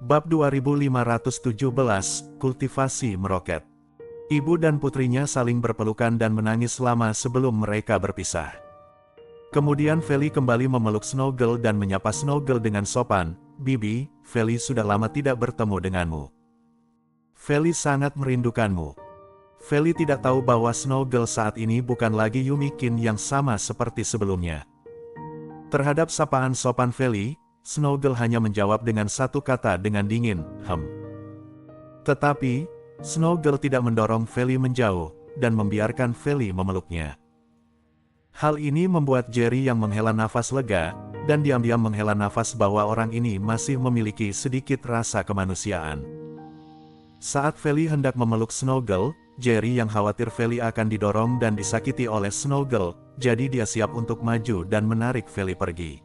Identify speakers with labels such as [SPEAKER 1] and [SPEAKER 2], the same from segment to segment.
[SPEAKER 1] Bab 2517, Kultivasi Meroket. Ibu dan putrinya saling berpelukan dan menangis lama sebelum mereka berpisah. Kemudian Feli kembali memeluk Snowgirl dan menyapa Snowgirl dengan sopan, "Bibi, Feli sudah lama tidak bertemu denganmu. Feli sangat merindukanmu." Feli tidak tahu bahwa Snowgirl saat ini bukan lagi Yumikin yang sama seperti sebelumnya. Terhadap sapaan sopan Feli, Snowgirl hanya menjawab dengan satu kata dengan dingin, Tetapi, Snowgirl tidak mendorong Feli menjauh, dan membiarkan Feli memeluknya. Hal ini membuat Jerry yang menghela nafas lega, dan diam-diam menghela nafas bahwa orang ini masih memiliki sedikit rasa kemanusiaan. Saat Feli hendak memeluk Snowgirl, Jerry yang khawatir Feli akan didorong dan disakiti oleh Snowgirl, jadi dia siap untuk maju dan menarik Feli pergi.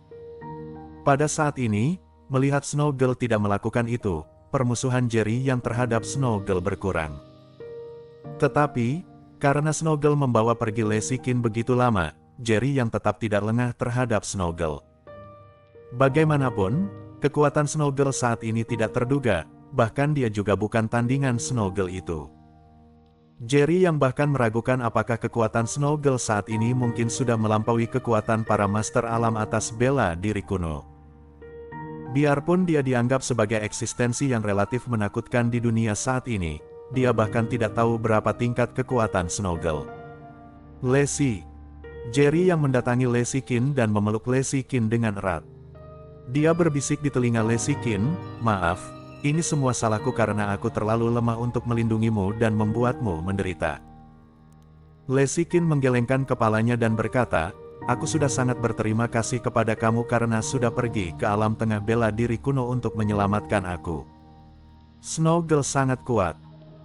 [SPEAKER 1] Pada saat ini, melihat Snowgirl tidak melakukan itu, permusuhan Jerry yang terhadap Snowgirl berkurang. Tetapi, karena Snowgirl membawa pergi Lesikin begitu lama, Jerry yang tetap tidak lengah terhadap Snowgirl. Bagaimanapun, kekuatan Snowgirl saat ini tidak terduga, bahkan dia juga bukan tandingan Snowgirl itu. Jerry yang bahkan meragukan apakah kekuatan Snowgirl saat ini mungkin sudah melampaui kekuatan para master alam atas bela diri kuno. Biarpun dia dianggap sebagai eksistensi yang relatif menakutkan di dunia saat ini, dia bahkan tidak tahu berapa tingkat kekuatan Snowgirl. Lesi. Jerry yang mendatangi Lesikin dan memeluk Lesikin dengan erat. Dia berbisik di telinga Lesikin, "Maaf, ini semua salahku karena aku terlalu lemah untuk melindungimu dan membuatmu menderita." Lesikin menggelengkan kepalanya dan berkata, "Aku sudah sangat berterima kasih kepada kamu karena sudah pergi ke alam tengah bela diri kuno untuk menyelamatkan aku. Snowgirl sangat kuat.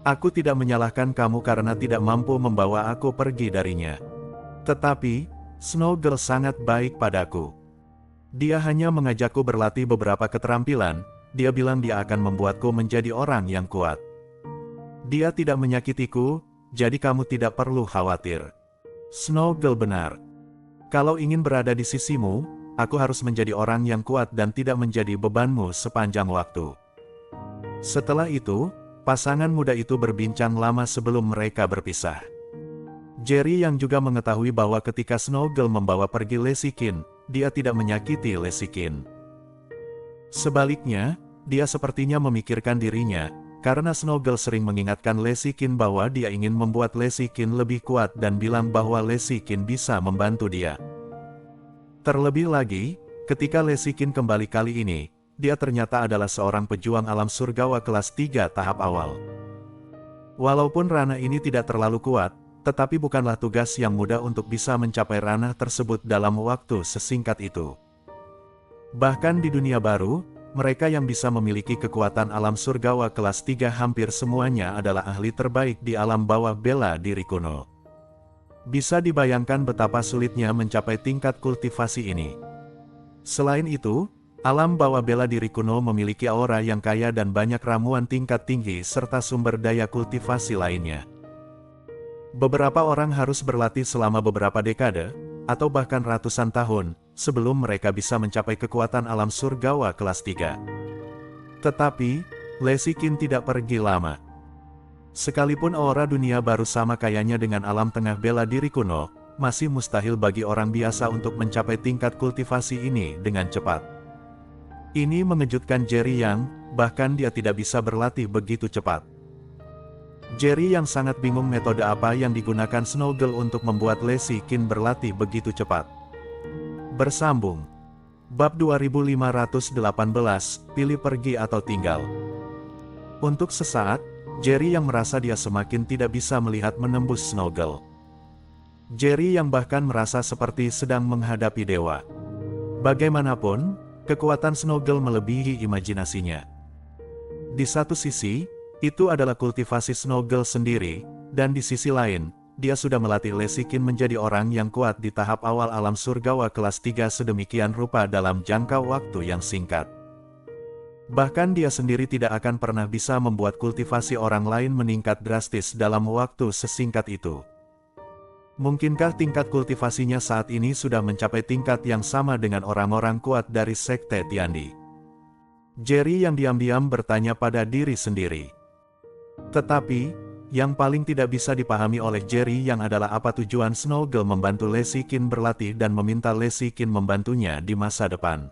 [SPEAKER 1] Aku tidak menyalahkan kamu karena tidak mampu membawa aku pergi darinya. Tetapi, Snowgirl sangat baik padaku. Dia hanya mengajakku berlatih beberapa keterampilan, dia bilang dia akan membuatku menjadi orang yang kuat. Dia tidak menyakitiku, jadi kamu tidak perlu khawatir." Snowgirl benar. Kalau ingin berada di sisimu, aku harus menjadi orang yang kuat dan tidak menjadi bebanmu sepanjang waktu. Setelah itu, pasangan muda itu berbincang lama sebelum mereka berpisah. Jerry yang juga mengetahui bahwa ketika Snowgirl membawa pergi Lesikin, dia tidak menyakiti Lesikin. Sebaliknya, dia sepertinya memikirkan dirinya, karena Snowgirl sering mengingatkan Lesikin bahwa dia ingin membuat Lesikin lebih kuat dan bilang bahwa Lesikin bisa membantu dia. Terlebih lagi, ketika Lesikin kembali kali ini, dia ternyata adalah seorang pejuang alam surgawa kelas 3 tahap awal. Walaupun ranah ini tidak terlalu kuat, tetapi bukanlah tugas yang mudah untuk bisa mencapai ranah tersebut dalam waktu sesingkat itu. Bahkan di dunia baru, mereka yang bisa memiliki kekuatan alam surgawa kelas 3 hampir semuanya adalah ahli terbaik di alam bawah bela diri kuno. Bisa dibayangkan betapa sulitnya mencapai tingkat kultivasi ini. Selain itu, alam bawah bela diri kuno memiliki aura yang kaya dan banyak ramuan tingkat tinggi serta sumber daya kultivasi lainnya. Beberapa orang harus berlatih selama beberapa dekade, atau bahkan ratusan tahun, sebelum mereka bisa mencapai kekuatan alam surgawa kelas 3. Tetapi, Lesikin tidak pergi lama. Sekalipun aura dunia baru sama kayanya dengan alam tengah bela diri kuno, masih mustahil bagi orang biasa untuk mencapai tingkat kultivasi ini dengan cepat. Ini mengejutkan Jerry yang, bahkan dia tidak bisa berlatih begitu cepat. Jerry yang sangat bingung metode apa yang digunakan Snowgirl untuk membuat Lesikin berlatih begitu cepat. Bersambung. Bab 2518, Pilih pergi atau tinggal. Untuk sesaat, Jerry yang merasa dia semakin tidak bisa melihat menembus Snowgirl. Jerry yang bahkan merasa seperti sedang menghadapi dewa. Bagaimanapun, kekuatan Snowgirl melebihi imajinasinya. Di satu sisi, itu adalah kultivasi Snowgirl sendiri, dan di sisi lain, dia sudah melatih Lesikin menjadi orang yang kuat di tahap awal alam surgawa kelas 3 sedemikian rupa dalam jangka waktu yang singkat. Bahkan dia sendiri tidak akan pernah bisa membuat kultivasi orang lain meningkat drastis dalam waktu sesingkat itu. Mungkinkah tingkat kultivasinya saat ini sudah mencapai tingkat yang sama dengan orang-orang kuat dari Sekte Tiandi? Jerry yang diam-diam bertanya pada diri sendiri. Tetapi, yang paling tidak bisa dipahami oleh Jerry yang adalah apa tujuan Snowgirl membantu Lesikin berlatih dan meminta Lesikin membantunya di masa depan.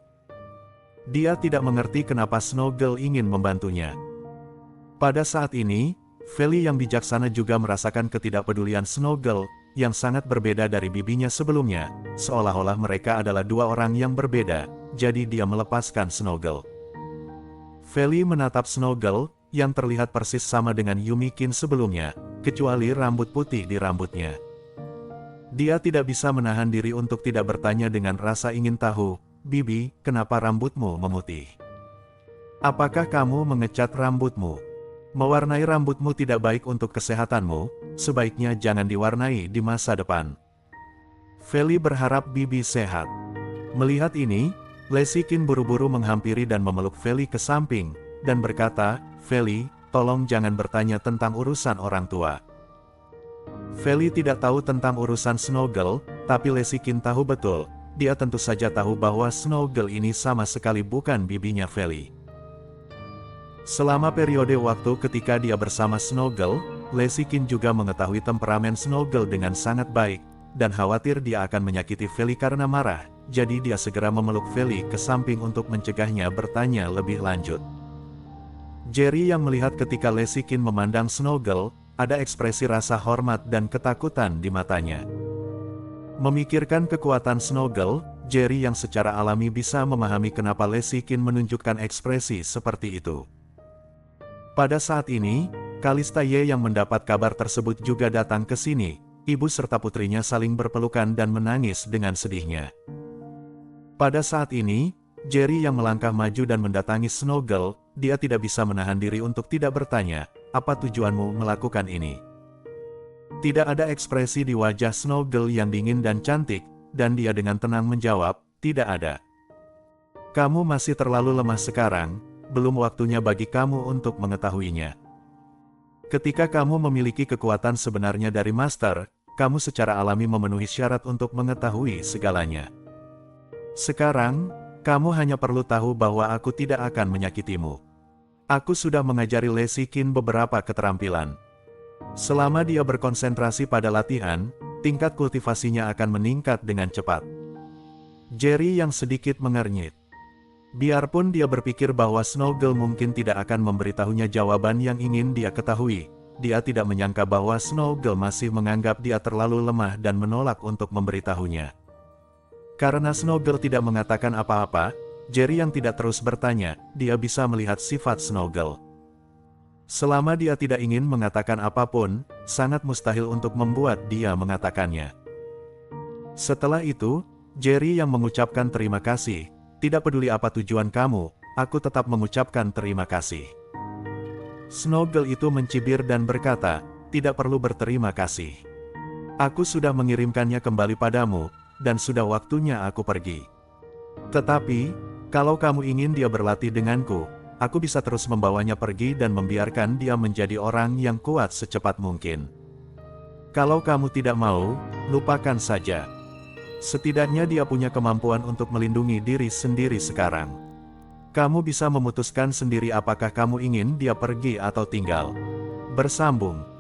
[SPEAKER 1] Dia tidak mengerti kenapa Snowgirl ingin membantunya. Pada saat ini, Feli yang bijaksana juga merasakan ketidakpedulian Snowgirl, yang sangat berbeda dari bibinya sebelumnya, seolah-olah mereka adalah dua orang yang berbeda, jadi dia melepaskan Snowgirl. Feli menatap Snowgirl, yang terlihat persis sama dengan Yumikin sebelumnya, kecuali rambut putih di rambutnya. Dia tidak bisa menahan diri untuk tidak bertanya dengan rasa ingin tahu, "Bibi, kenapa rambutmu memutih? Apakah kamu mengecat rambutmu? Mewarnai rambutmu tidak baik untuk kesehatanmu, sebaiknya jangan diwarnai di masa depan." Feli berharap Bibi sehat. Melihat ini, Lesikin buru-buru menghampiri dan memeluk Feli ke samping, dan berkata, "Feli, tolong jangan bertanya tentang urusan orang tua." Feli tidak tahu tentang urusan Snowgirl, tapi Lesikin tahu betul, dia tentu saja tahu bahwa Snowgirl ini sama sekali bukan bibinya Feli. Selama periode waktu ketika dia bersama Snowgirl, Lesikin juga mengetahui temperamen Snowgirl dengan sangat baik, dan khawatir dia akan menyakiti Feli karena marah, jadi dia segera memeluk Feli ke samping untuk mencegahnya bertanya lebih lanjut. Jerry yang melihat ketika Lesikin memandang Snowgirl, ada ekspresi rasa hormat dan ketakutan di matanya. Memikirkan kekuatan Snowgirl, Jerry yang secara alami bisa memahami kenapa Lesikin menunjukkan ekspresi seperti itu. Pada saat ini, Kalista Ye yang mendapat kabar tersebut juga datang ke sini. Ibu serta putrinya saling berpelukan dan menangis dengan sedihnya. Pada saat ini, Jerry yang melangkah maju dan mendatangi Snowgirl, dia tidak bisa menahan diri untuk tidak bertanya, "Apa tujuanmu melakukan ini?" Tidak ada ekspresi di wajah Snowgirl yang dingin dan cantik, dan dia dengan tenang menjawab, "Tidak ada. Kamu masih terlalu lemah sekarang, belum waktunya bagi kamu untuk mengetahuinya. Ketika kamu memiliki kekuatan sebenarnya dari Master, kamu secara alami memenuhi syarat untuk mengetahui segalanya. Sekarang, kamu hanya perlu tahu bahwa aku tidak akan menyakitimu. Aku sudah mengajari Lesikin beberapa keterampilan. Selama dia berkonsentrasi pada latihan, tingkat kultivasinya akan meningkat dengan cepat." Jerry yang sedikit mengernyit. Biarpun dia berpikir bahwa Snowgirl mungkin tidak akan memberitahunya jawaban yang ingin dia ketahui, dia tidak menyangka bahwa Snowgirl masih menganggap dia terlalu lemah dan menolak untuk memberitahunya. Karena Snowgirl tidak mengatakan apa-apa, Jerry yang tidak terus bertanya, dia bisa melihat sifat Snowgirl. Selama dia tidak ingin mengatakan apapun, sangat mustahil untuk membuat dia mengatakannya. Setelah itu, Jerry yang mengucapkan terima kasih. "Tidak peduli apa tujuan kamu, aku tetap mengucapkan terima kasih." Snowgirl itu mencibir dan berkata, "Tidak perlu berterima kasih. Aku sudah mengirimkannya kembali padamu, dan sudah waktunya aku pergi. Tetapi, kalau kamu ingin dia berlatih denganku, aku bisa terus membawanya pergi dan membiarkan dia menjadi orang yang kuat secepat mungkin. Kalau kamu tidak mau, lupakan saja. Setidaknya dia punya kemampuan untuk melindungi diri sendiri sekarang. Kamu bisa memutuskan sendiri apakah kamu ingin dia pergi atau tinggal." Bersambung.